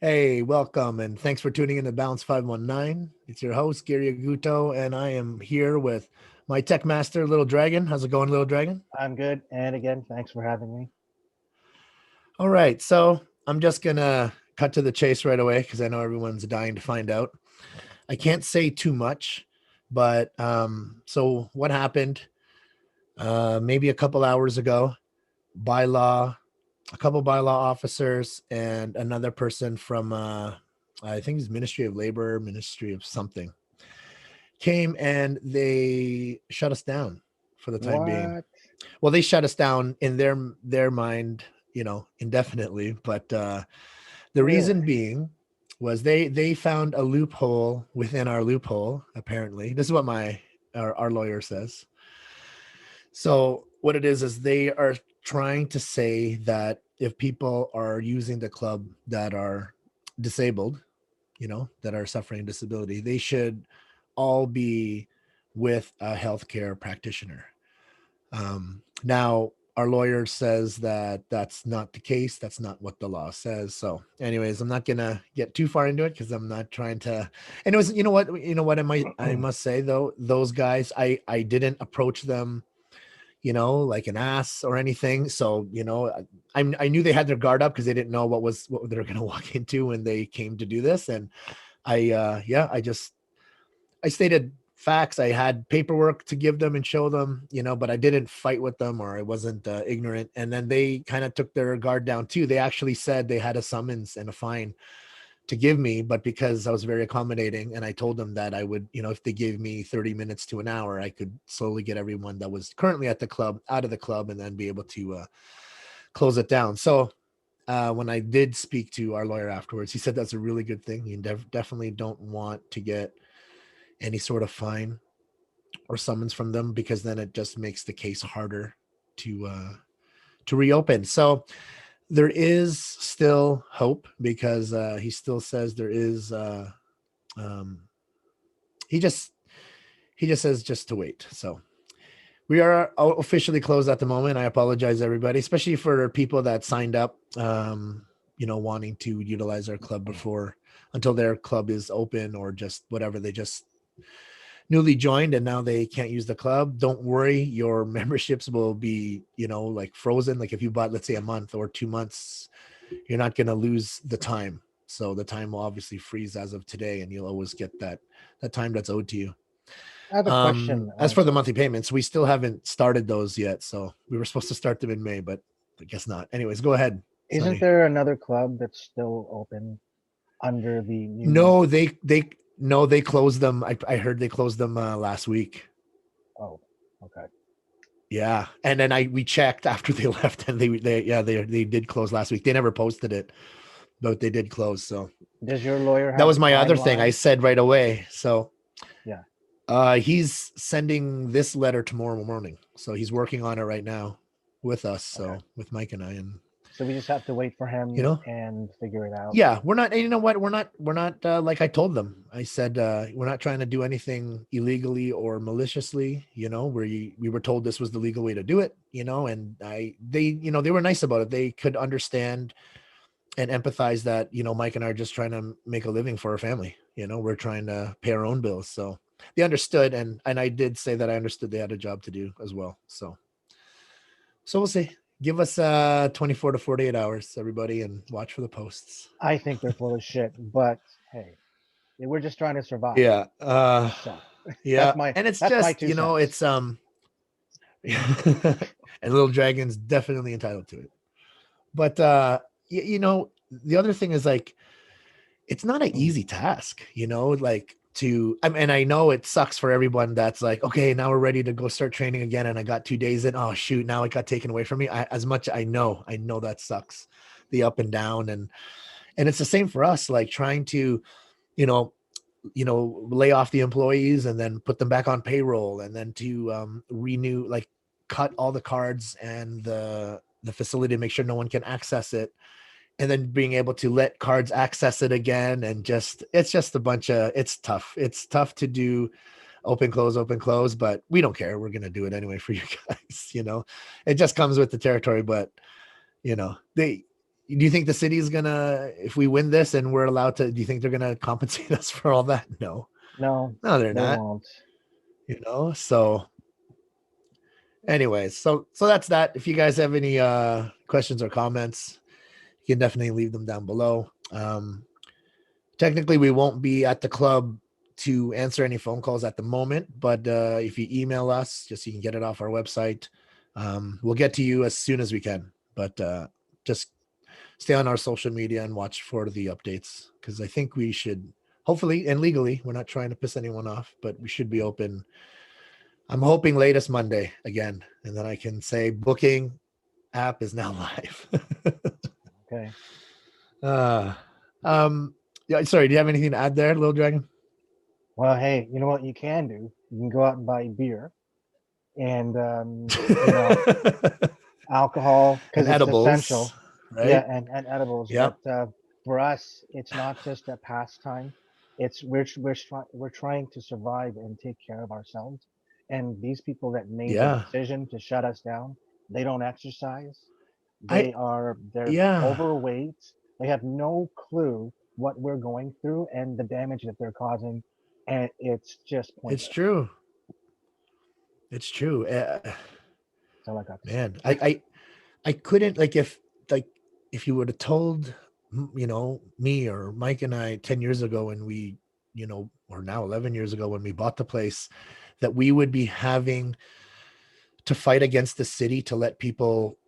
Hey, welcome, and thanks for tuning in to Balance519. It's your host, Gary Aguto, and I am here with my tech master, Little Dragon. How's it going, Little Dragon? I'm good. And again, thanks for having me. All right, so I'm just gonna cut to the chase right away because I know everyone's dying to find out. I can't say too much, but so what happened? Maybe a couple hours ago, bylaw, a couple bylaw officers, and another person from I think it's Ministry of Labor, Ministry of something came and they shut us down for the time being. What? Well, they shut us down in their mind, indefinitely. But the Really? reason being was they found a loophole within our loophole. Apparently, this is what our lawyer says. So what it is they are trying to say that if people are using the club that are disabled, that are suffering disability, they should all be with a healthcare practitioner. Now, our lawyer says that that's not the case. That's not what the law says. So, anyways, I'm not gonna get too far into it because I'm not trying to. And it was, you know what, I must say though, those guys, I didn't approach them, like an ass or anything. So, I knew they had their guard up because they didn't know what they were gonna walk into when they came to do this. And yeah, I stated facts. I had paperwork to give them and show them, but I didn't fight with them or I wasn't ignorant. And then they kind of took their guard down too. They actually said they had a summons and a fine to give me, but because I was very accommodating and I told them that I would, if they gave me 30 minutes to an hour, I could slowly get everyone that was currently at the club out of the club and then be able to close it down. So when I did speak to our lawyer afterwards, he said that's a really good thing. You definitely don't want to get any sort of fine or summons from them because then it just makes the case harder to reopen. So there is still hope because he still says there is. Um, he just he just says just to wait. So we are officially closed at the moment. I apologize, everybody, especially for people that signed up. Wanting to utilize our club before until their club is open or just whatever. They just newly joined and now they can't use the club. Don't worry, your memberships will be, like frozen. Like if you bought, let's say, a month or 2 months, you're not going to lose the time. So the time will obviously freeze as of today and you'll always get that time that's owed to you. I have a question As for the also. monthly payments, we still haven't started those yet. So we were supposed to start them in May, but I guess not. Anyways, go ahead, Isn't Sonny. there another club that's still open under the new? No, they closed them. I heard they closed them last week. Oh, okay. Yeah, and then we checked after they left, and they did close last week. They never posted it, but they did close. So Does your lawyer that have was a my other thing. I timeline? said right away. So Yeah. he's sending this letter tomorrow morning. So he's working on it right now with us. Okay. So with Mike and I, and So we just have to wait for you him know, and figure it out. yeah, we're not. And you know what? We're not like I told them. I said we're not trying to do anything illegally or maliciously. We were told this was the legal way to do it. And they were nice about it. They could understand and empathize that Mike and I are just trying to make a living for our family. We're trying to pay our own bills. So they understood, and I did say that I understood they had a job to do as well. So we'll see. Give us 24 to 48 hours, everybody, and watch for the posts. I think they're full of shit, but hey, we're just trying to survive. Yeah. So Yeah. that's my And it's that's my just, two cents. it's and Little Dragon's definitely entitled to it. But the other thing is like it's not an easy task, like and I know it sucks for everyone that's like, okay, now we're ready to go start training again. And I got 2 days in. Oh shoot, now it got taken away from me. As much I know that sucks, the up and down. And it's the same for us, like trying to, you know, lay off the employees and then put them back on payroll and then to renew, like cut all the cards and the facility to make sure no one can access it, and then being able to let cards access it again. And it's just a bunch of, it's tough to do open close, but we don't care, we're going to do it anyway for you guys. It just comes with the territory. But they Do you think the city is gonna, if we win this and we're allowed to, do you think they're gonna compensate us for all that? No, No, no, they're they not. won't. So anyways, so that's that. If you guys have any questions or comments, you can definitely leave them down below. Technically, we won't be at the club to answer any phone calls at the moment, but if you email us, just so you can get it off our website, we'll get to you as soon as we can. But just stay on our social media and watch for the updates, because I think we should, hopefully and legally, we're not trying to piss anyone off, but we should be open. I'm hoping latest Monday again, and then I can say booking app is now live. Okay. uh, yeah, sorry, do you have anything to add there, Little Dragon? Well, hey, you know what you can do? You can go out and buy beer and alcohol And because it's edibles, essential. Yeah, right? and edibles. Yeah. But for us, it's not just a pastime. It's we're trying to survive and take care of ourselves. And these people that made the Yeah. decision to shut us down, they don't exercise. I They're yeah. overweight. They have no clue what we're going through and the damage that they're causing, and it's just It's pointless. true. It's true. That's all I got to say. Man, I couldn't, like if you would have told me or Mike and I 10 years ago when we, or now 11 years ago when we bought the place, that we would be having to fight against the city to let people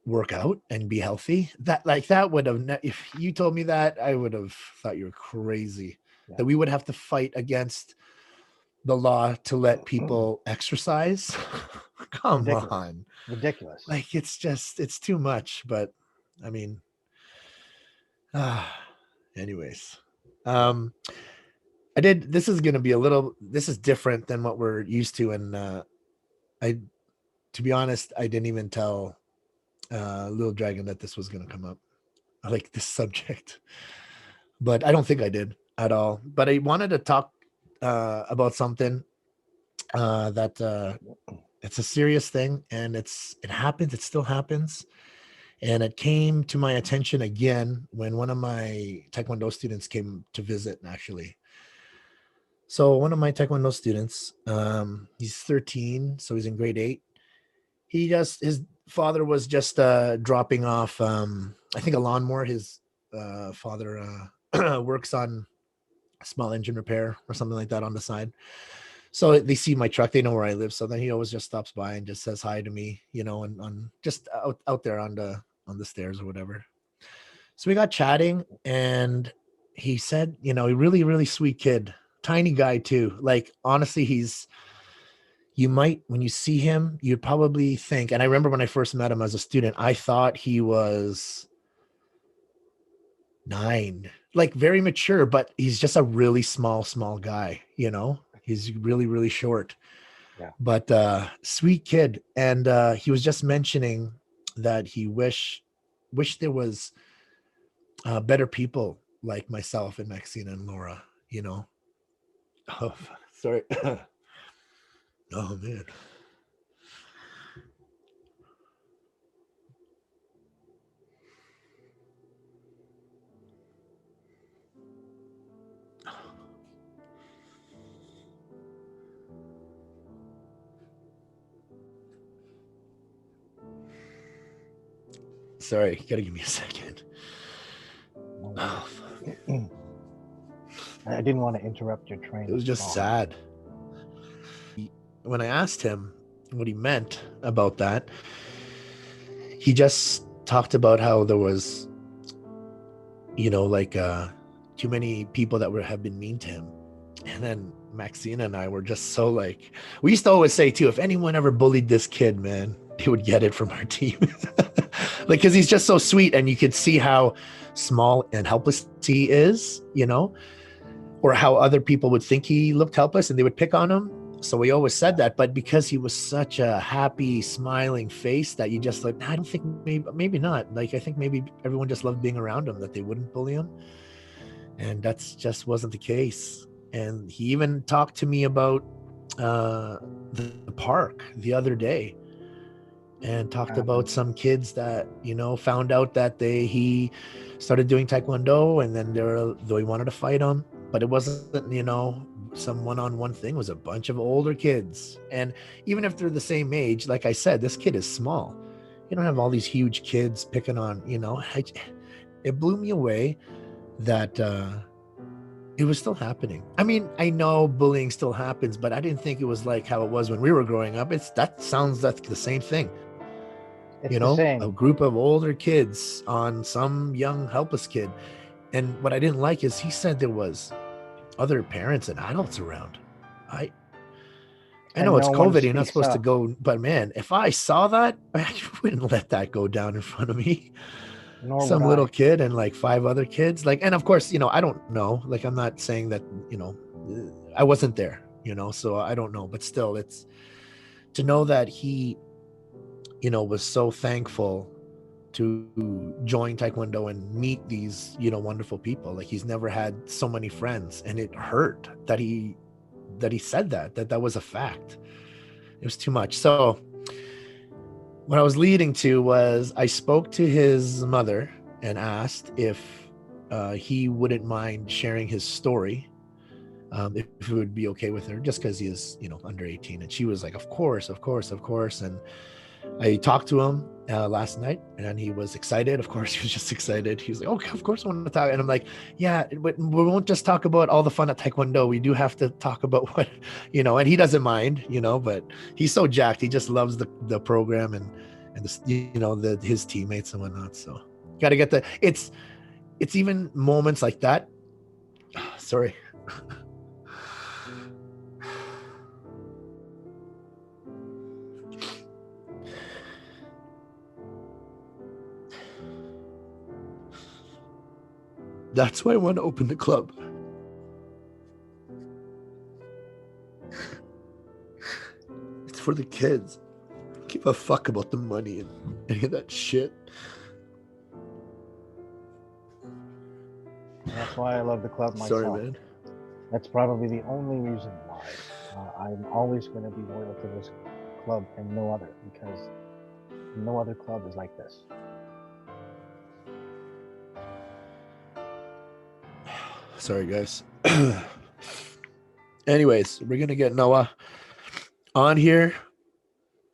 work out and be healthy, that would have, if you told me that, I would have thought you were crazy, Yeah, that we would have to fight against the law to let people exercise. Come ridiculous, on. ridiculous. Like, it's too much. But I mean, anyways, um this is going to be this is different than what we're used to. And I to be honest, I didn't even tell Little Dragon that this was going to come up, like this subject, but I don't think I did at all. But I wanted to talk about something that it's a serious thing, and it happens, it still happens. And it came to my attention again when one of my Taekwondo students came to visit, actually. So one of my Taekwondo students, he's 13, so he's in grade 8. His father was just dropping off, I think, a lawnmower. His father works on small engine repair or something like that on the side. So they see my truck, they know where I live. So then he always just stops by and just says hi to me, and on just out there on the stairs or whatever. So we got chatting, and he said, a really, really sweet kid, tiny guy too. Like, honestly, you might, when you see him, you'd probably think, and I remember when I first met him as a student, I thought he was 9, like very mature, but he's just a really small guy. He's really, really short, Yeah, but sweet kid. And he was just mentioning that he wish there was better people like myself and Maxine and Laura. Oh, sorry. Oh man. Sorry, gotta give me a second. no Oh, worries. I didn't want to interrupt your it train of was just thought. sad. When I asked him what he meant about that, he just talked about how there was, like too many people that have been mean to him. And then Maxine and I were just so, like, we used to always say too, if anyone ever bullied this kid, man, they would get it from our team. Like, because he's just so sweet, and you could see how small and helpless he is, or how other people would think he looked helpless and they would pick on him. So we always said Yeah, that, but because he was such a happy, smiling face, that you just like, I don't think, maybe not. Like, I think maybe everyone just loved being around him, that they wouldn't bully him. And that's just wasn't the case. And he even talked to me about the park the other day. and talked Uh, about some kids that, you know, found out that he started doing taekwondo, and then they wanted to fight him, but it wasn't, you know, some one-on-one thing. It was a bunch of older kids, and even if they're the same age, like I said, this kid is small. You don't have all these huge kids picking on, you know. It blew me away that it was still happening. I mean, I know bullying still happens, but I didn't think it was like how it was when we were growing up. That sounds like the same thing. You it's the know, a same. group of older kids on some young helpless kid. And what I didn't like is he said there was other parents and adults around. I I know And it's no one COVID, you're not speaks supposed to up, go, but man, if I saw that, I wouldn't let that go down in front of me. nor would Some little I. kid and like five other kids, like, and of course, you know, I don't know, like, I'm not saying that, you know, I wasn't there, you know, so I don't know, but still, it's to know that he, you know, was so thankful to join taekwondo and meet these, you know, wonderful people. Like, he's never had so many friends, and it hurt that he said that was a fact. It was too much. So what I was leading to was I spoke to his mother and asked if he wouldn't mind sharing his story, if it would be okay with her, just because he is, you know, under 18. And she was like, of course, of course, of course. And I talked to him last night, and he was excited. Of course, he was just excited. He was like, okay, of course I want to talk. And I'm like, yeah, but we won't just talk about all the fun at Taekwondo. We do have to talk about what, you know, and he doesn't mind, you know, but he's so jacked. He just loves the program and the, you know, his teammates and whatnot. So got to get it's even moments like that. Sorry. That's why I want to open the club. It's for the kids. Give a fuck about the money and any of that shit. And that's why I love the club Sorry, myself. man. That's probably the only reason why I'm always going to be loyal to this club and no other, because no other club is like this. Sorry, guys. Anyways, we're gonna get Noah on here,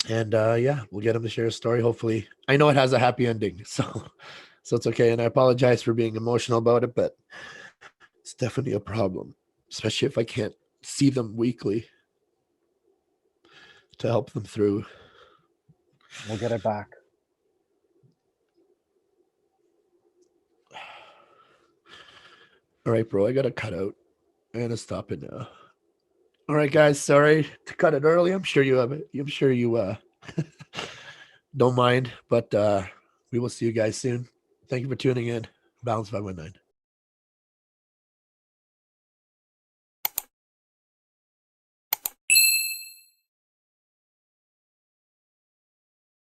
and yeah, we'll get him to share a story. Hopefully, I know it has a happy ending, so it's okay. And I apologize for being emotional about it, but it's definitely a problem, especially if I can't see them weekly to help them through. We'll get it back. All right, bro, I gotta cut out. I gotta stop it now. All right, guys, sorry to cut it early. I'm sure you have it. I'm sure you don't mind, but we will see you guys soon. Thank you for tuning in. Balance 519.